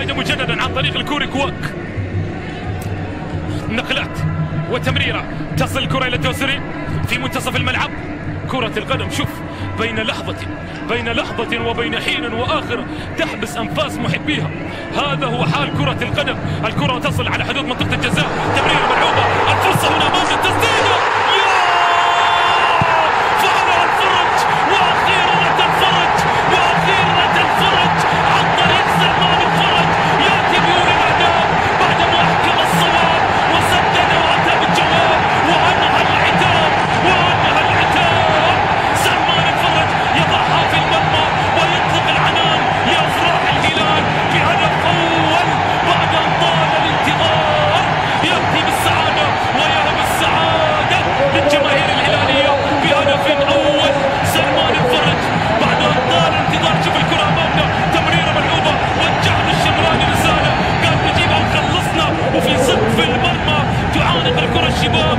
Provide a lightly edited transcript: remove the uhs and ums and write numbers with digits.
يعيد مجددا عن طريق الكوري كواك. نقلات وتمريرة، تصل الكرة إلى الدوسري في منتصف الملعب. كرة القدم شوف بين لحظة وبين حين وآخر تحبس أنفاس محبيها. هذا هو حال كرة القدم. الكرة تصل على حدود منطقة الجزاء، تمريرة ملعوبة، الفرصة هنا أمام التسديدة. فعلها الفرج، وأخيرا الفرج عن طريق سلمان الفرج يأتي بيور الأهداف بعدما أحكم الصواب وسدد وأتى بالجواب وأنهى العتاب. سلمان الفرج يضعها في المرمى ويطلق العنان لأفراح الهلال بهدف أول بعد أن طال الانتظار. يأتي بالسعادة ويهب السعادة للجماهير الهلالية بهدف أول. سلمان الفرج بعد أن طال الانتظار. شوف الكرة أمامنا، تمريرة ملعوبة، وجه الشمراني رسالة قال نجيبها وخلصنا، وفي سقف المرمى تعانق الكرة الشباب